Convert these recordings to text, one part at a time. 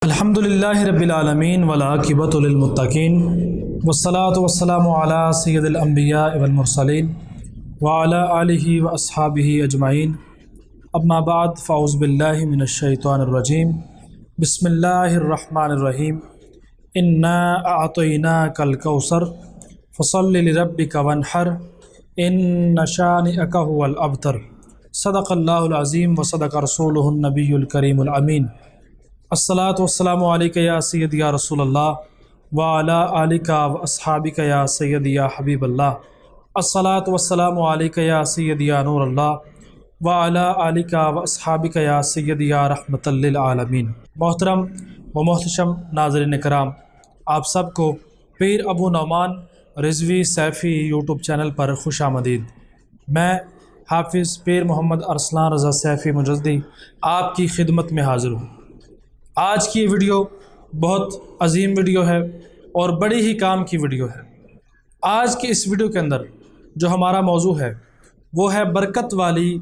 الحمدللہ رب العالمین والعاقبۃ للمتقین والصلاة والسلام علی سید الانبیاء والمرسلین وعلی آلہ واصحابہ اجمعین اما بعد فاعوذ باللہ من الشیطان الرجیم بسم اللہ الرحمن الرحیم انا اعطیناک الکوثر فصل لربک وانحر ان شانئک هو الابتر صدق اللہ العظیم وصدق رسولہ النبی الکریم الامین الصلاۃ والسلام علیک یا سیدی یا رسول اللہ وعلی آلک واصحابک یا سیدی یا حبیب اللہ الصلاۃ والسلام علیک یا سیدی یا نور اللہ وعلی آلک واصحابک یا سیدی یا رحمۃ للعالمین۔ محترم و محتشم ناظرین کرام، آپ سب کو پیر ابو نعمان رضوی سیفی یوٹیوب چینل پر خوش آمدید۔ میں حافظ پیر محمد ارسلان رضا سیفی مجددی آپ کی خدمت میں حاضر ہوں۔ آج کی یہ ویڈیو بہت عظیم ویڈیو ہے اور بڑی ہی کام کی ویڈیو ہے۔ آج کی اس ویڈیو کے اندر جو ہمارا موضوع ہے وہ ہے برکت والی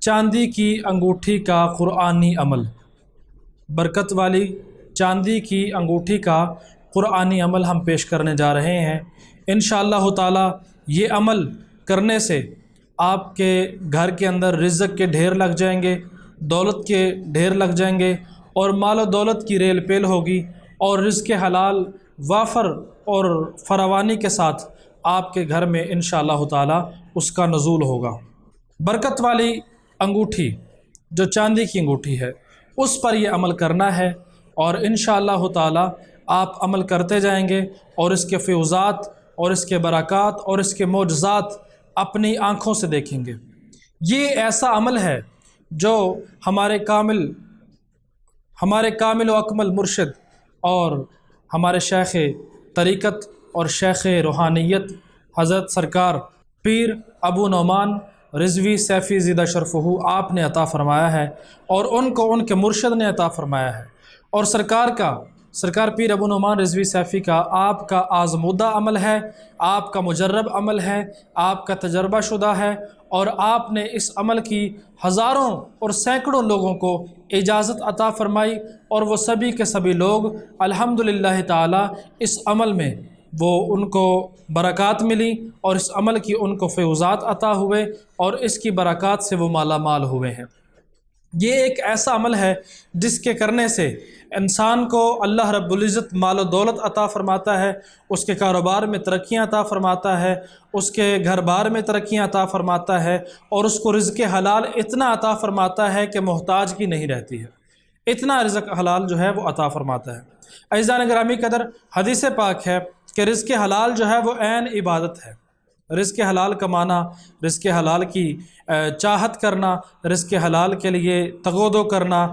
چاندی کی انگوٹھی کا قرآنی عمل۔ برکت والی چاندی کی انگوٹھی کا قرآنی عمل ہم پیش کرنے جا رہے ہیں۔ انشاءاللہ تعالی یہ عمل کرنے سے آپ کے گھر کے اندر رزق کے ڈھیر لگ جائیں گے، دولت کے ڈھیر لگ جائیں گے اور مال و دولت کی ریل پیل ہوگی اور رزق حلال وافر اور فراوانی کے ساتھ آپ کے گھر میں انشاءاللہ تعالی اس کا نزول ہوگا۔ برکت والی انگوٹھی جو چاندی کی انگوٹھی ہے اس پر یہ عمل کرنا ہے اور انشاءاللہ تعالی آپ عمل کرتے جائیں گے اور اس کے فیوزات اور اس کے برکات اور اس کے معجزات اپنی آنکھوں سے دیکھیں گے۔ یہ ایسا عمل ہے جو ہمارے کامل و اکمل مرشد اور ہمارے شیخ طریقت اور شیخ روحانیت حضرت سرکار پیر ابو نعمان رضوی سیفی زیدہ شرفہ آپ نے عطا فرمایا ہے اور ان کو ان کے مرشد نے عطا فرمایا ہے، اور سرکار پیر ابو نعمان رضوی سیفی کا آپ کا آزمودہ عمل ہے، آپ کا مجرب عمل ہے، آپ کا تجربہ شدہ ہے، اور آپ نے اس عمل کی ہزاروں اور سینکڑوں لوگوں کو اجازت عطا فرمائی، اور وہ سبھی کے سبھی لوگ الحمدللہ تعالی اس عمل میں وہ ان کو برکات ملی اور اس عمل کی ان کو فیوزات عطا ہوئے اور اس کی برکات سے وہ مالا مال ہوئے ہیں۔ یہ ایک ایسا عمل ہے جس کے کرنے سے انسان کو اللہ رب العزت مال و دولت عطا فرماتا ہے، اس کے کاروبار میں ترقیاں عطا فرماتا ہے، اس کے گھر بار میں ترقیاں عطا فرماتا ہے، اور اس کو رزق حلال اتنا عطا فرماتا ہے کہ محتاج کی نہیں رہتی ہے، اتنا رزق حلال جو ہے وہ عطا فرماتا ہے۔ عزیزان گرامی قدر، حدیث پاک ہے کہ رزق حلال جو ہے وہ عین عبادت ہے۔ رزق حلال کمانا، رزق حلال کی چاہت کرنا، رزق حلال کے لیے تغودو کرنا،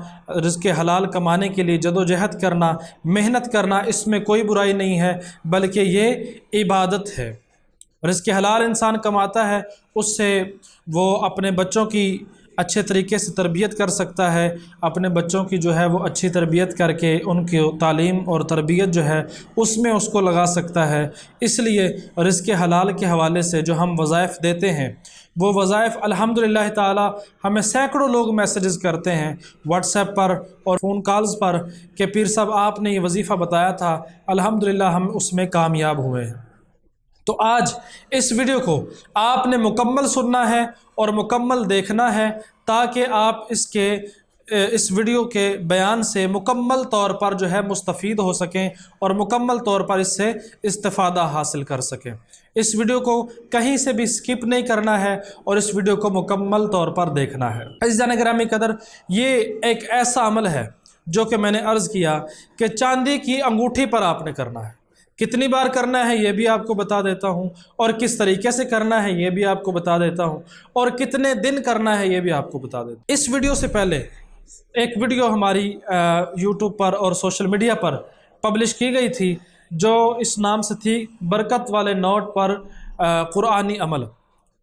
رزق حلال کمانے کے لیے جدوجہد کرنا، محنت کرنا، اس میں کوئی برائی نہیں ہے، بلکہ یہ عبادت ہے۔ رزق حلال انسان کماتا ہے، اس سے وہ اپنے بچوں کی اچھے طریقے سے تربیت کر سکتا ہے، اپنے بچوں کی جو ہے وہ اچھی تربیت کر کے ان کی تعلیم اور تربیت جو ہے اس میں اس کو لگا سکتا ہے۔ اس لیے رزق حلال کے حوالے سے جو ہم وظائف دیتے ہیں وہ وظائف الحمدللہ تعالی ہمیں سینکڑوں لوگ میسیجز کرتے ہیں واٹس ایپ پر اور فون کالز پر کہ پیر صاحب آپ نے یہ وظیفہ بتایا تھا، الحمدللہ ہم اس میں کامیاب ہوئے ہیں۔ تو آج اس ویڈیو کو آپ نے مکمل سننا ہے اور مکمل دیکھنا ہے تاکہ آپ اس ویڈیو کے بیان سے مکمل طور پر جو ہے مستفید ہو سکیں اور مکمل طور پر اس سے استفادہ حاصل کر سکیں۔ اس ویڈیو کو کہیں سے بھی سکپ نہیں کرنا ہے اور اس ویڈیو کو مکمل طور پر دیکھنا ہے۔ عزیزان گرامی قدر، یہ ایک ایسا عمل ہے جو کہ میں نے عرض کیا کہ چاندی کی انگوٹھی پر آپ نے کرنا ہے۔ کتنی بار کرنا ہے یہ بھی آپ کو بتا دیتا ہوں، اور کس طریقے سے کرنا ہے یہ بھی آپ کو بتا دیتا ہوں، اور کتنے دن کرنا ہے یہ بھی آپ کو بتا دیتا ہوں۔ اس ویڈیو سے پہلے ایک ویڈیو ہماری یوٹیوب پر اور سوشل میڈیا پر پبلش کی گئی تھی جو اس نام سے تھی برکت والے نوٹ پر قرآنی عمل۔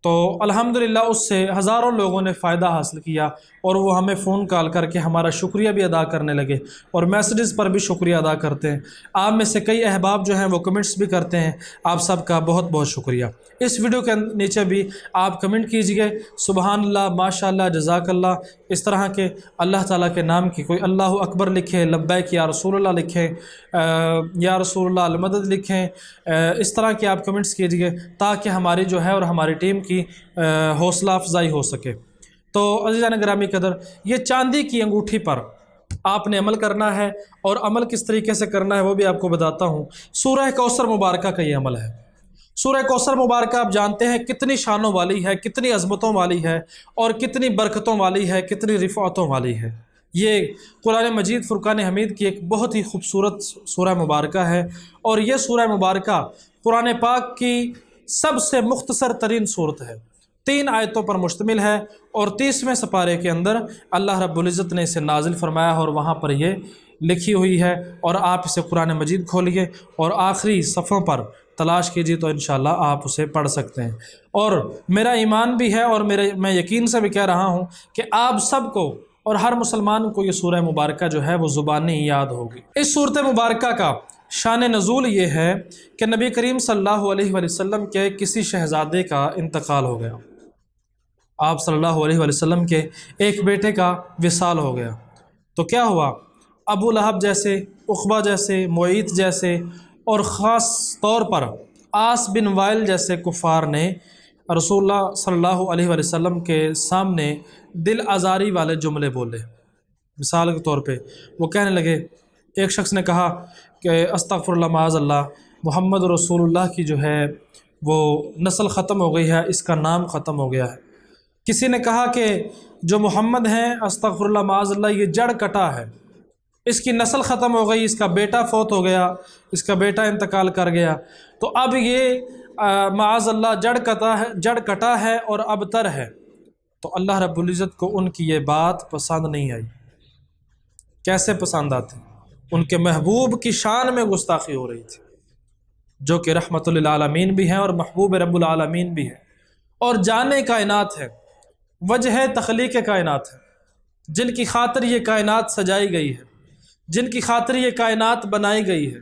تو الحمدللہ اس سے ہزاروں لوگوں نے فائدہ حاصل کیا اور وہ ہمیں فون کال کر کے ہمارا شکریہ بھی ادا کرنے لگے اور میسیجز پر بھی شکریہ ادا کرتے ہیں۔ آپ میں سے کئی احباب جو ہیں وہ کمنٹس بھی کرتے ہیں، آپ سب کا بہت بہت شکریہ۔ اس ویڈیو کے نیچے بھی آپ کمنٹ کیجئے، سبحان اللہ، ماشاء اللہ، جزاک اللہ، اس طرح کے اللہ تعالیٰ کے نام کی، کوئی اللہ اکبر لکھیں، لبیک یا رسول اللہ لکھیں، یا رسول اللہ المدد لکھیں، اس طرح کے آپ کمنٹس کیجئے تاکہ ہماری جو ہے اور ہماری ٹیم کی حوصلہ افزائی ہو سکے۔ تو عزیزان گرامی قدر، یہ چاندی کی انگوٹھی پر آپ نے عمل کرنا ہے، اور عمل کس طریقے سے کرنا ہے وہ بھی آپ کو بتاتا ہوں۔ سورہ کوثر مبارکہ کا یہ عمل ہے۔ سورہ کوثر مبارکہ آپ جانتے ہیں کتنی شانوں والی ہے، کتنی عظمتوں والی ہے، اور کتنی برکتوں والی ہے، کتنی رفعتوں والی ہے۔ یہ قرآن مجید فرقان حمید کی ایک بہت ہی خوبصورت سورہ مبارکہ ہے، اور یہ سورہ مبارکہ قرآن پاک کی سب سے مختصر ترین صورت ہے، 3 آیتوں پر مشتمل ہے، اور 30ویں سپارے کے اندر اللہ رب العزت نے اسے نازل فرمایا، اور وہاں پر یہ لکھی ہوئی ہے، اور آپ اسے قرآن مجید کھولیے اور آخری صفحوں پر تلاش کیجیے تو انشاءاللہ آپ اسے پڑھ سکتے ہیں۔ اور میرا ایمان بھی ہے، اور میں یقین سے بھی کہہ رہا ہوں کہ آپ سب کو اور ہر مسلمان کو یہ سورہ مبارکہ جو ہے وہ زبانی یاد ہوگی۔ اس سورۃ مبارکہ کا شان نزول یہ ہے کہ نبی کریم صلی اللہ علیہ وآلہ وسلم کے کسی شہزادے کا انتقال ہو گیا۔ آپ صلی اللہ علیہ وآلہ وسلم کے ایک بیٹے کا وصال ہو گیا، تو کیا ہوا؟ ابو لہب جیسے، عقبہ جیسے، معیط جیسے، اور خاص طور پر عاص بن وائل جیسے کفار نے رسول اللہ صلی اللہ علیہ وآلہ وسلم کے سامنے دل آزاری والے جملے بولے۔ مثال کے طور پہ وہ کہنے لگے، ایک شخص نے کہا کہ استغفر اللہ، معاذ اللہ، محمد رسول اللہ کی جو ہے وہ نسل ختم ہو گئی ہے، اس کا نام ختم ہو گیا ہے۔ کسی نے کہا کہ جو محمد ہیں، استغفر اللہ، معاذ اللہ، یہ جڑ کٹا ہے، اس کی نسل ختم ہو گئی، اس کا بیٹا فوت ہو گیا، اس کا بیٹا انتقال کر گیا، تو اب یہ معاذ اللہ جڑ کٹا ہے اور ابتر ہے۔ تو اللہ رب العزت کو ان کی یہ بات پسند نہیں آئی۔ کیسے پسند آتی؟ ان کے محبوب کی شان میں گستاخی ہو رہی تھی، جو کہ رحمت للعالمین بھی ہیں اور محبوب رب العالمین بھی ہیں، اور جانے کائنات ہے، وجہ تخلیق کائنات ہے، جن کی خاطر یہ کائنات سجائی گئی ہے، جن کی خاطر یہ کائنات بنائی گئی ہے،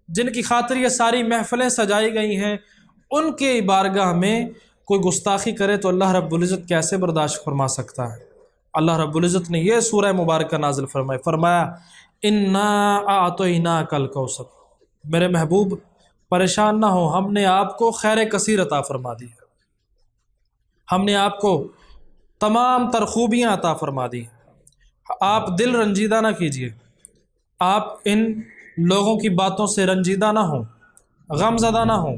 جن کی خاطر یہ ساری محفلیں سجائی گئی ہیں، ان کے بارگاہ میں کوئی گستاخی کرے تو اللہ رب العزت کیسے برداشت فرما سکتا ہے؟ اللہ رب العزت نے یہ سورہ مبارکہ نازل فرمایا اِنَّا أَعْطَيْنَاكَ الْكَوْثَرَ، میرے محبوب پریشان نہ ہو، ہم نے آپ کو خیر کثیر عطا فرما دی ہے، ہم نے آپ کو تمام تر خوبیاں عطا فرما دی ہیں، آپ دل رنجیدہ نہ کیجیے، آپ ان لوگوں کی باتوں سے رنجیدہ نہ ہوں، غم زدہ نہ ہوں۔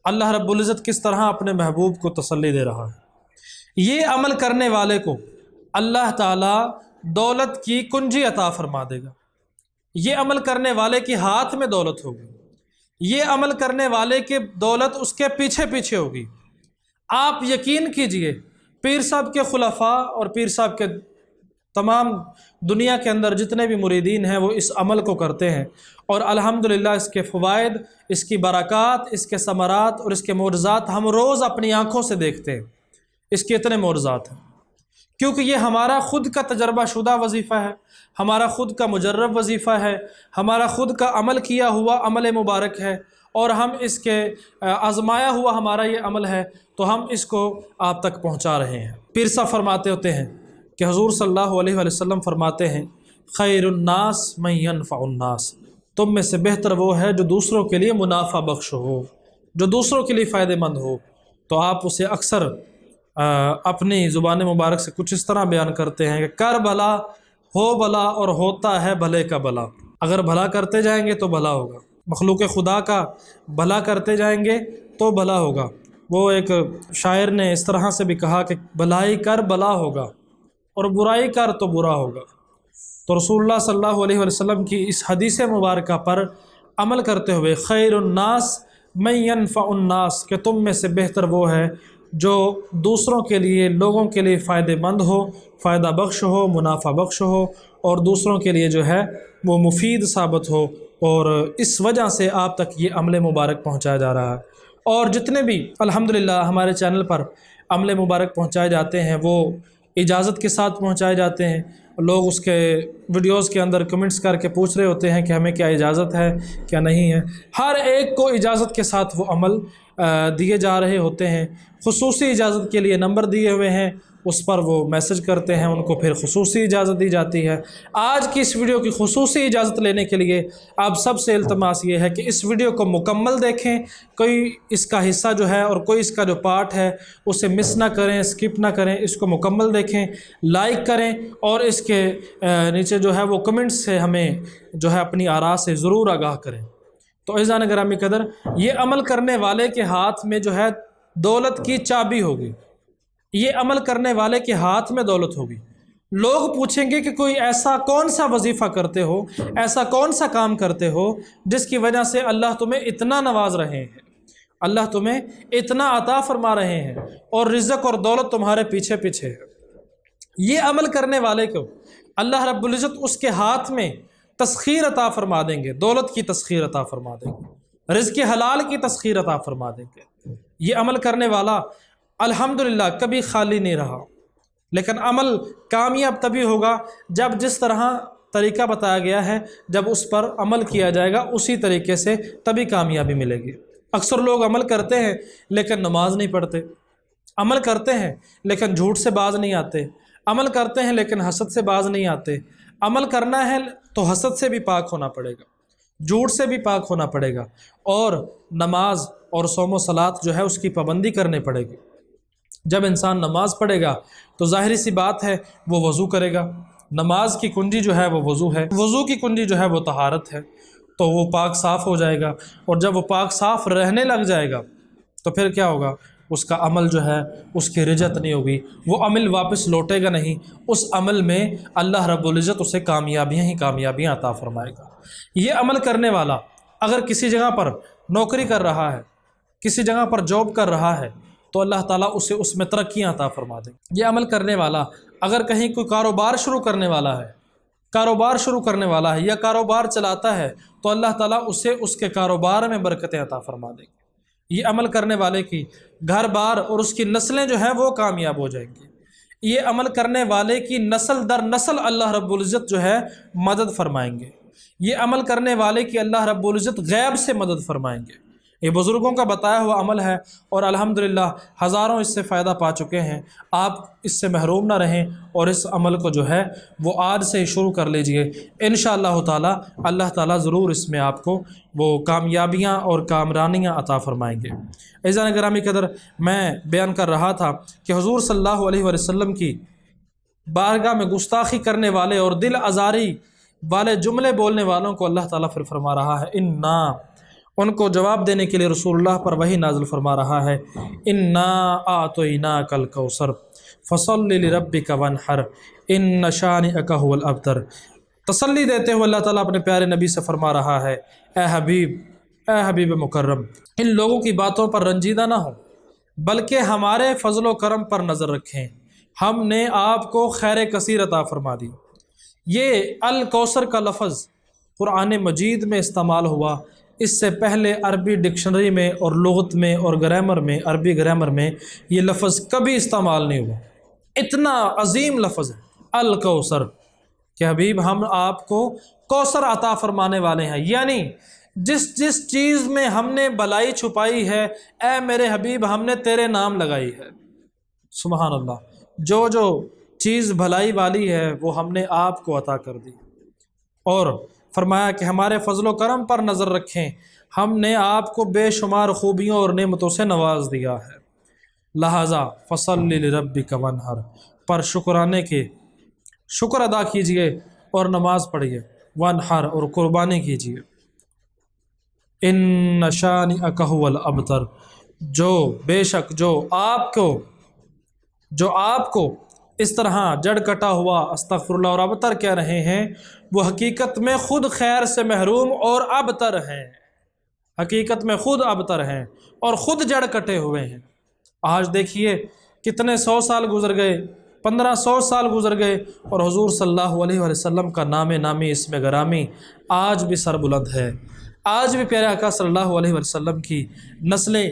اللہ رب العزت کس طرح اپنے محبوب کو تسلی دے رہا ہے۔ یہ عمل کرنے والے کو اللہ تعالیٰ دولت کی کنجی عطا فرما دے گا، یہ عمل کرنے والے کے ہاتھ میں دولت ہوگی، یہ عمل کرنے والے کی دولت اس کے پیچھے پیچھے ہوگی۔ آپ یقین کیجئے، پیر صاحب کے خلفاء اور پیر صاحب کے تمام دنیا کے اندر جتنے بھی مریدین ہیں وہ اس عمل کو کرتے ہیں، اور الحمدللہ اس کے فوائد، اس کی برکات، اس کے ثمرات اور اس کے معجزات ہم روز اپنی آنکھوں سے دیکھتے ہیں۔ اس کے اتنے معجزات ہیں کیونکہ یہ ہمارا خود کا تجربہ شدہ وظیفہ ہے، ہمارا خود کا مجرب وظیفہ ہے، ہمارا خود کا عمل کیا ہوا عمل مبارک ہے، اور ہم اس کے آزمایا ہوا ہمارا یہ عمل ہے، تو ہم اس کو آپ تک پہنچا رہے ہیں۔ پیر صاحب فرماتے ہوتے ہیں کہ حضور صلی اللہ علیہ وآلہ وسلم فرماتے ہیں، خیر الناس من ينفع الناس، تم میں سے بہتر وہ ہے جو دوسروں کے لیے منافع بخش ہو، جو دوسروں کے لیے فائدہ مند ہو۔ تو آپ اسے اکثر اپنی زبان مبارک سے کچھ اس طرح بیان کرتے ہیں کہ کر بھلا ہو بھلا اور ہوتا ہے بھلے کا بھلا۔ اگر بھلا کرتے جائیں گے تو بھلا ہوگا، مخلوق خدا کا بھلا کرتے جائیں گے تو بھلا ہوگا۔ وہ ایک شاعر نے اس طرح سے بھی کہا کہ بھلائی کر بھلا ہوگا اور برائی کر تو برا ہوگا۔ تو رسول اللہ صلی اللہ علیہ وسلم کی اس حدیث مبارکہ پر عمل کرتے ہوئے خیر الناس من ينفع الناس، کہ تم میں سے بہتر وہ ہے جو دوسروں کے لیے، لوگوں کے لیے فائدہ مند ہو، فائدہ بخش ہو، منافع بخش ہو، اور دوسروں کے لیے جو ہے وہ مفید ثابت ہو، اور اس وجہ سے آپ تک یہ عمل مبارک پہنچایا جا رہا ہے۔ اور جتنے بھی الحمدللہ ہمارے چینل پر عمل مبارک پہنچائے جاتے ہیں وہ اجازت کے ساتھ پہنچائے جاتے ہیں۔ لوگ اس کے ویڈیوز کے اندر کمنٹس کر کے پوچھ رہے ہوتے ہیں کہ ہمیں کیا اجازت ہے کیا نہیں ہے۔ ہر ایک کو اجازت کے ساتھ وہ عمل دیے جا رہے ہوتے ہیں۔ خصوصی اجازت کے لیے نمبر دیے ہوئے ہیں، اس پر وہ میسج کرتے ہیں، ان کو پھر خصوصی اجازت دی جاتی ہے۔ آج کی اس ویڈیو کی خصوصی اجازت لینے کے لیے آپ سب سے التماس یہ ہے کہ اس ویڈیو کو مکمل دیکھیں، کوئی اس کا حصہ جو ہے اور کوئی اس کا جو پارٹ ہے اسے مس نہ کریں، اسکپ نہ کریں، اس کو مکمل دیکھیں، لائک کریں اور اس کے نیچے جو ہے وہ کمنٹس سے ہمیں جو ہے اپنی آراء سے ضرور آگاہ کریں۔ تو عزیزان گرامی قدر، یہ عمل کرنے والے کے ہاتھ میں جو ہے دولت کی چابی ہوگی، یہ عمل کرنے والے کے ہاتھ میں دولت ہوگی۔ لوگ پوچھیں گے کہ کوئی ایسا کون سا وظیفہ کرتے ہو، ایسا کون سا کام کرتے ہو جس کی وجہ سے اللہ تمہیں اتنا نواز رہے ہیں، اللہ تمہیں اتنا عطا فرما رہے ہیں اور رزق اور دولت تمہارے پیچھے پیچھے ہے۔ یہ عمل کرنے والے کو اللہ رب العزت اس کے ہاتھ میں تسخیر عطا فرما دیں گے، دولت کی تسخیر عطا فرما دیں گے، رزق حلال کی تسخیر عطا فرما دیں گے۔ یہ عمل کرنے والا الحمدللہ کبھی خالی نہیں رہا، لیکن عمل کامیاب تبھی ہوگا جب جس طرح طریقہ بتایا گیا ہے جب اس پر عمل کیا جائے گا اسی طریقے سے تبھی کامیابی ملے گی۔ اکثر لوگ عمل کرتے ہیں لیکن نماز نہیں پڑھتے، عمل کرتے ہیں لیکن جھوٹ سے باز نہیں آتے، عمل کرتے ہیں لیکن حسد سے باز نہیں آتے۔ عمل کرنا ہے تو حسد سے بھی پاک ہونا پڑے گا، جھوٹ سے بھی پاک ہونا پڑے گا، اور نماز اور صوم و صلات جو ہے اس کی پابندی کرنی پڑے گی۔ جب انسان نماز پڑھے گا تو ظاہری سی بات ہے وہ وضو کرے گا، نماز کی کنجی جو ہے وہ وضو ہے، وضو کی کنجی جو ہے وہ طہارت ہے، تو وہ پاک صاف ہو جائے گا، اور جب وہ پاک صاف رہنے لگ جائے گا تو پھر کیا ہوگا، اس کا عمل جو ہے اس کی رجت نہیں ہوگی، وہ عمل واپس لوٹے گا نہیں، اس عمل میں اللہ رب العزت اسے کامیابیاں ہی کامیابیاں عطا فرمائے گا۔ یہ عمل کرنے والا اگر کسی جگہ پر نوکری کر رہا ہے، کسی جگہ پر جاب کر رہا ہے تو اللہ تعالیٰ اسے اس میں ترقیاں عطا فرما دیں۔ یہ عمل کرنے والا اگر کہیں کوئی کاروبار شروع کرنے والا ہے، کاروبار شروع کرنے والا ہے یا کاروبار چلاتا ہے تو اللہ تعالیٰ اسے اس کے کاروبار میں برکتیں عطا فرما دیں گے۔ یہ عمل کرنے والے کی گھر بار اور اس کی نسلیں جو ہیں وہ کامیاب ہو جائیں گی۔ یہ عمل کرنے والے کی نسل در نسل اللہ رب العزت جو ہے مدد فرمائیں گے۔ یہ عمل کرنے والے کی اللہ رب العزت غیب سے مدد فرمائیں گے۔ یہ بزرگوں کا بتایا ہوا عمل ہے اور الحمدللہ ہزاروں اس سے فائدہ پا چکے ہیں۔ آپ اس سے محروم نہ رہیں اور اس عمل کو جو ہے وہ آج سے ہی شروع کر لیجئے، انشاءاللہ تعالی اللہ تعالیٰ ضرور اس میں آپ کو وہ کامیابیاں اور کامرانیاں عطا فرمائیں گے۔ عزیزان گرامی قدر، میں بیان کر رہا تھا کہ حضور صلی اللہ علیہ وسلم کی بارگاہ میں گستاخی کرنے والے اور دل آزاری والے جملے بولنے والوں کو اللہ تعالیٰ پھر فرما رہا ہے ان کو جواب دینے کے لیے رسول اللہ پر وحی نازل فرما رہا ہے، انا اعطیناک الکوثر فصل لربک وانحر ان شانئک هو الابتر۔ تسلی دیتے ہوئے اللہ تعالیٰ اپنے پیارے نبی سے فرما رہا ہے، اے حبیب مکرم، ان لوگوں کی باتوں پر رنجیدہ نہ ہو بلکہ ہمارے فضل و کرم پر نظر رکھیں، ہم نے آپ کو خیر کثیر عطا فرما دی۔ یہ الکوثر کا لفظ قرآن مجید میں استعمال ہوا، اس سے پہلے عربی ڈکشنری میں اور لغت میں اور گرامر میں، عربی گرامر میں یہ لفظ کبھی استعمال نہیں ہوا۔ اتنا عظیم لفظ ہے الکوثر کہ حبیب ہم آپ کو کوثر عطا فرمانے والے ہیں، یعنی جس چیز میں ہم نے بلائی چھپائی ہے، اے میرے حبیب ہم نے تیرے نام لگائی ہے۔ سبحان اللہ، جو چیز بھلائی والی ہے وہ ہم نے آپ کو عطا کر دی، اور فرمایا کہ ہمارے فضل و کرم پر نظر رکھیں، ہم نے آپ کو بے شمار خوبیوں اور نعمتوں سے نواز دیا ہے، لہذا فصل لربک وانحر، پر شکرانے کے شکر ادا کیجئے اور نماز پڑھیے، وانحر اور قربانی کیجئے، ان شانئک هو الابتر، بے شک جو آپ کو اس طرح جڑ کٹا ہوا استغفر اللہ اور ابتر کہہ رہے ہیں، وہ حقیقت میں خود خیر سے محروم اور ابتر ہیں، حقیقت میں خود ابتر ہیں اور خود جڑ کٹے ہوئے ہیں۔ آج دیکھیے کتنے 100 سال گزر گئے، 1500 سال گزر گئے، اور حضور صلی اللہ علیہ وسلم کا نام نامی اسم گرامی آج بھی سر بلند ہے، آج بھی پیارے آقا صلی اللہ علیہ وسلم کی نسلیں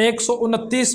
129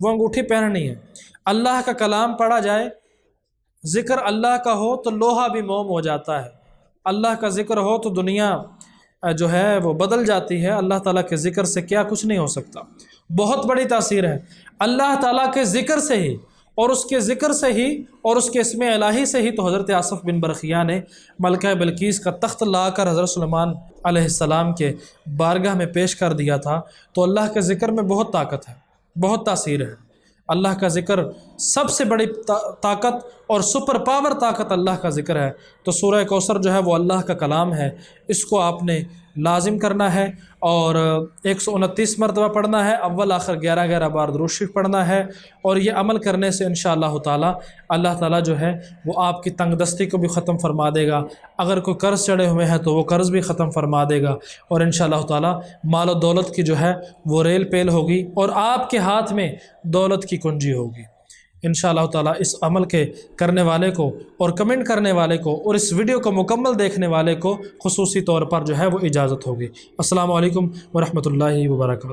وہ انگوٹھی پہننی ہے۔ اللہ کا کلام پڑھا جائے، ذکر اللہ کا ہو تو لوہا بھی موم ہو جاتا ہے، اللہ کا ذکر ہو تو دنیا جو ہے وہ بدل جاتی ہے۔ اللہ تعالیٰ کے ذکر سے کیا کچھ نہیں ہو سکتا، بہت بڑی تاثیر ہے اللہ تعالیٰ کے ذکر سے ہی، اور اس کے ذکر سے ہی اور اس کے اسم الہی سے ہی تو حضرت آصف بن برخیہ نے ملکہ بلقیس کا تخت لا کر حضرت سلیمان علیہ السلام کے بارگاہ میں پیش کر دیا تھا۔ تو اللہ کے ذکر میں بہت طاقت ہے، بہت تاثیر ہے۔ اللہ کا ذکر سب سے بڑی طاقت اور سپر پاور طاقت اللہ کا ذکر ہے۔ تو سورہ کوثر جو ہے وہ اللہ کا کلام ہے، اس کو آپ نے لازم کرنا ہے اور 129 مرتبہ پڑھنا ہے، اول آخر 11 بار درود شریف پڑھنا ہے، اور یہ عمل کرنے سے انشاءاللہ تعالی اللہ تعالیٰ جو ہے وہ آپ کی تنگ دستی کو بھی ختم فرما دے گا، اگر کوئی قرض چڑھے ہوئے ہیں تو وہ قرض بھی ختم فرما دے گا، اور انشاءاللہ تعالی مال و دولت کی جو ہے وہ ریل پیل ہوگی، اور آپ کے ہاتھ میں دولت کی کنجی ہوگی انشاءاللہ تعالی۔ اس عمل کے کرنے والے کو اور کمنٹ کرنے والے کو اور اس ویڈیو کو مکمل دیکھنے والے کو خصوصی طور پر جو ہے وہ اجازت ہوگی۔ السلام علیکم ورحمۃ اللہ وبرکاتہ۔